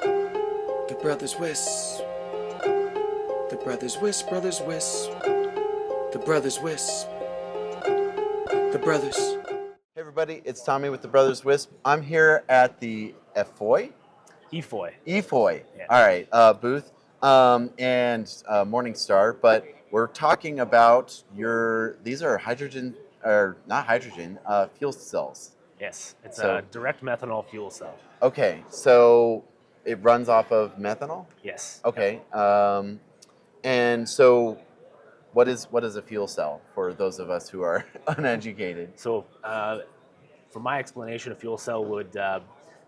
The brothers Wiss. The brothers Wiss, brothers Wiss. The brothers Wiss. The brothers. Hey everybody, it's Tommy with the Brothers Wisp. I'm here at the EFOI? EFOI. EFOI. Yeah. All right, booth and Morningstar, but we're talking about these are hydrogen, or not hydrogen, fuel cells. Yes, it's So- a direct methanol fuel cell. Okay, so it runs off of methanol? Yes. Okay, and so what is a fuel cell for those of us who are uneducated? So, for my explanation, a fuel cell would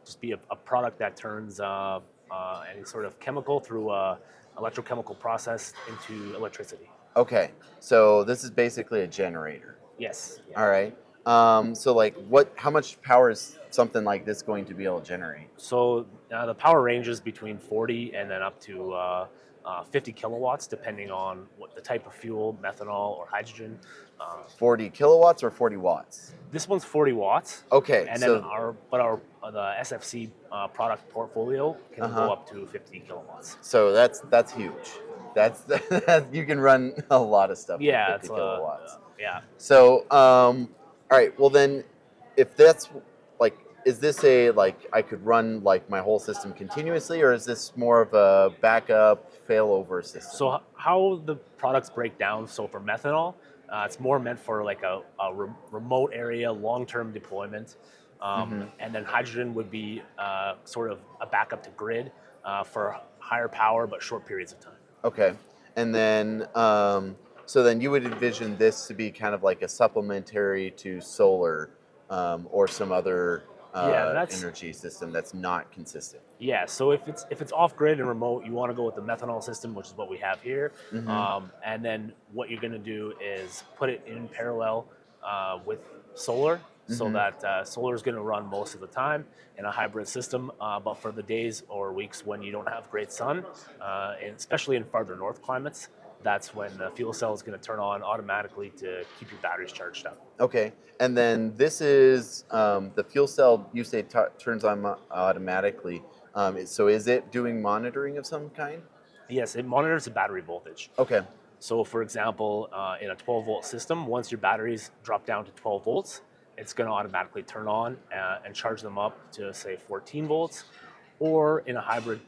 just be a product that turns any sort of chemical through a electrochemical process into electricity. Okay, so this is basically a generator. Yes. Yeah. All right. So like how much power is something like this going to be able to generate? So the power ranges between 40 and then up to 50 kilowatts, depending on what the type of fuel, methanol or hydrogen. 40 kilowatts or 40 watts? This one's 40 watts. Okay, And so then the SFC product portfolio can Uh-huh. go up to 50 kilowatts. so that's huge. That's you can run a lot of stuff Yeah, with 50 kilowatts. yeah. So all right, well then if that's like is this I could run like my whole system continuously, or is this more of a backup failover system? So how the products break down? So for methanol, it's more meant for like a remote area, long-term deployment, and then hydrogen would be sort of a backup to grid for higher power but short periods of time. Okay. And then, so then you would envision this to be kind of like a supplementary to solar or some other energy system that's not consistent. Yeah, so if it's off grid and remote, you want to go with the methanol system, which is what we have here. And then what you're going to do is put it in parallel with solar, so that solar is going to run most of the time in a hybrid system. But for the days or weeks when you don't have great sun, and especially in farther north climates, that's when the fuel cell is going to turn on automatically to keep your batteries charged up. Okay. And then this is the fuel cell you say turns on automatically. So is it doing monitoring of some kind? Yes, it monitors the battery voltage. Okay. So, for example, in a 12-volt system, once your batteries drop down to 12 volts, it's going to automatically turn on and charge them up to, say, 14 volts. Or in a hybrid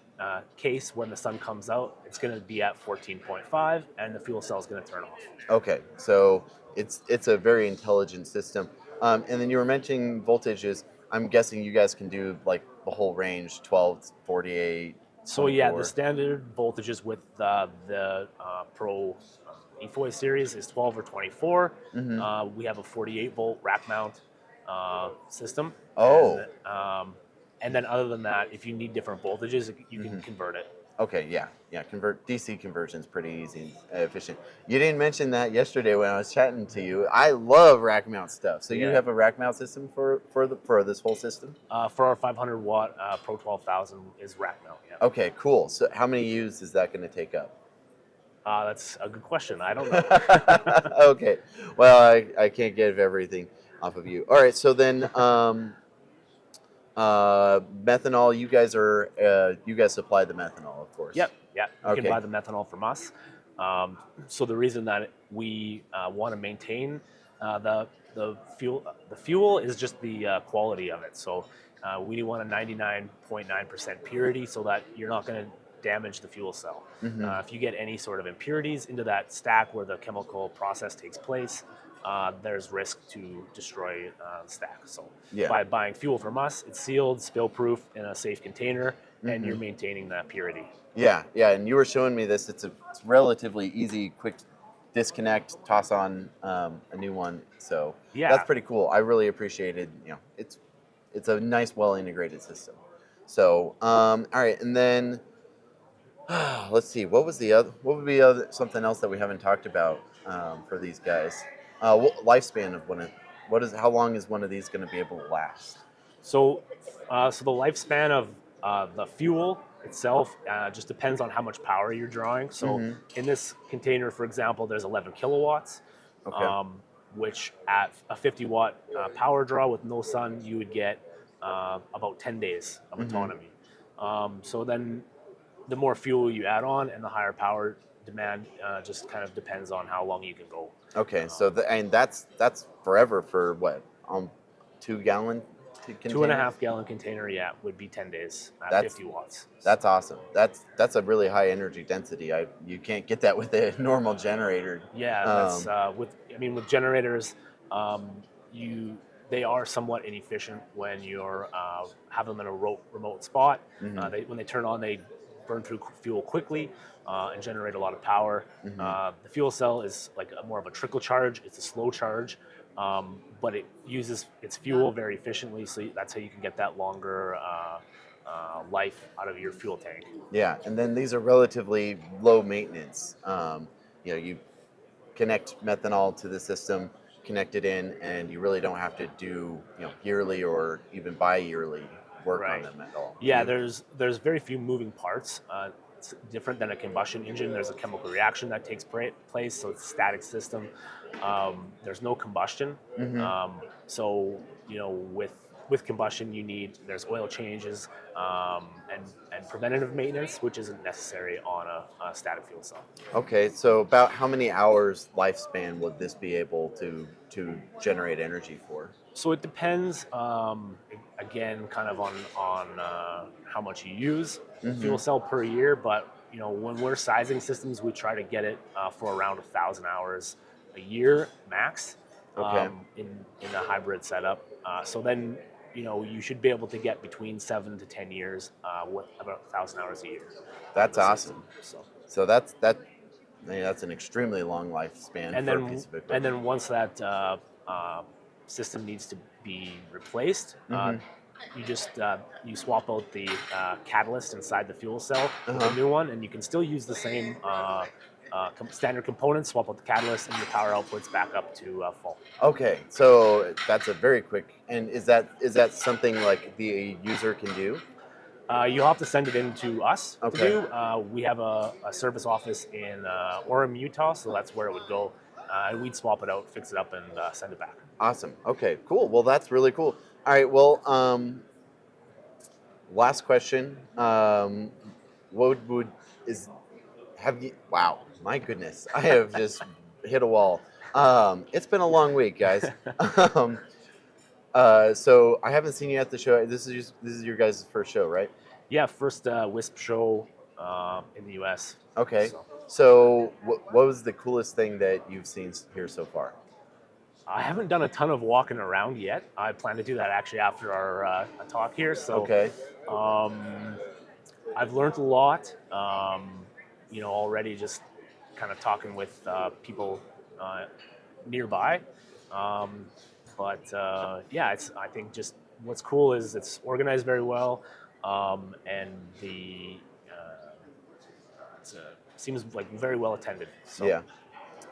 case, when the sun comes out, it's going to be at 14.5, and the fuel cell is going to turn off. Okay. So it's a very intelligent system. And then you were mentioning voltages. I'm guessing you guys can do like the whole range, 12, 48. So yeah, 24. the standard voltages with the Pro EFOI series is 12 or 24. We have a 48 volt rack mount system. Oh. And then other than that, if you need different voltages, you can convert it. Okay, yeah. DC conversion's pretty easy and efficient. You didn't mention that yesterday when I was chatting to you. I love rack mount stuff. So you Yeah. have a rack mount system for this whole system? For our 500 watt Pro 12,000 is rack mount. Yeah. Okay, cool. So how many U's is that going to take up? That's a good question. I don't know. Okay. Well, I can't get everything off of you. All right. So then, methanol. You guys supply the methanol, of course. Yep. You Okay. can buy the methanol from us. So the reason that we want to maintain the fuel is just the quality of it. So we want a 99.9% purity, so that you're not going to damage the fuel cell. If you get any sort of impurities into that stack where the chemical process takes place, there's risk to destroy the stack. So Yeah. by buying fuel from us, it's sealed, spill-proof in a safe container, and you're maintaining that purity. Yeah. And you were showing me this. It's relatively easy, quick disconnect, toss on a new one. So Yeah. that's pretty cool. I really appreciated. It's a nice, well integrated system. So all right, and then let's see. What would be something else that we haven't talked about for these guys? Lifespan of how long is one of these going to be able to last? So the lifespan of the fuel itself just depends on how much power you're drawing. So in this container, for example, there's 11 kilowatts, Okay. which at a 50 watt power draw with no sun, you would get about 10 days of autonomy. So then the more fuel you add on and the higher power demand just kind of depends on how long you can go. Okay, so and that's forever for what? 2-gallon container? 2.5 gallon container, yeah, would be 10 days at That's- 50 watts. That's awesome. That's a really high energy density. You can't get that with a normal generator. Yeah, that's with generators, they are somewhat inefficient when you're have them in a remote spot. Mm-hmm. When they turn on, they burn through fuel quickly and generate a lot of power. Mm-hmm. The fuel cell is like more of a trickle charge. It's a slow charge, but it uses its fuel very efficiently. So that's how you can get that longer life out of your fuel tank. Yeah, and then these are relatively low maintenance. You connect methanol to the system, connect it in, and you really don't have to do yearly or even bi-yearly work on them at all. Yeah, there's very few moving parts. It's different than a combustion engine. There's a chemical reaction that takes place, so it's a static system. There's no combustion. So with combustion, there's oil changes and preventative maintenance, which isn't necessary on a static fuel cell. Okay, so about how many hours lifespan would this be able to generate energy for? So it depends, again, kind of on how much you use fuel cell per year. But when we're sizing systems, we try to get it for around 1,000 hours a year max. Okay. In a hybrid setup. So then you should be able to get between 7 to 10 years with about 1,000 hours a year. That's awesome. System. So that's an extremely long lifespan for a piece of equipment. And then once that system needs to be replaced, you just you swap out the catalyst inside the fuel cell with a new one, and you can still use the same standard components, swap out the catalyst, and your power output's back up to full. Okay, so that's a very quick. And is that something like the user can do? You'll have to send it in to us Okay. to do. We have a service office in Orem, Utah, so that's where it would go. And we'd swap it out, fix it up, and send it back. Awesome. Okay, cool. Well, that's really cool. All right. Well, last question. Wow, my goodness, I have just hit a wall. It's been a long week, guys. So I haven't seen you at the show. This is your guys' first show, right? Yeah, first WISP show in the U.S. Okay. So what was the coolest thing that you've seen here so far? I haven't done a ton of walking around yet. I plan to do that actually after our talk here. So Okay. I've learned a lot. Already just kind of talking with people nearby. I think just what's cool is it's organized very well, and seems like very well attended. So. Yeah.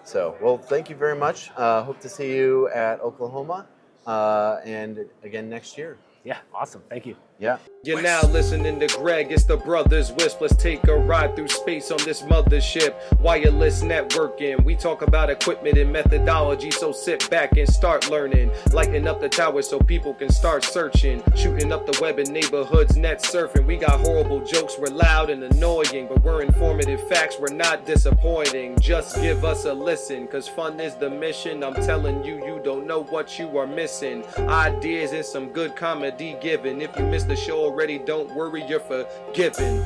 So, well, thank you very much. Hope to see you at Oklahoma, and again next year. Yeah, awesome. Thank you. Yeah. You're now listening to Greg, it's the Brothers Wisp. Let's take a ride through space on this mothership. Wireless networking, we talk about equipment and methodology, so sit back and start learning. Lighten up the tower so people can start searching. Shooting up the web in neighborhoods, net surfing. We got horrible jokes, we're loud and annoying, but we're informative facts, we're not disappointing. Just give us a listen, cause fun is the mission. I'm telling you, you don't know what you are missing. Ideas and some good comedy given. If you missed the show already, don't worry, you're forgiven.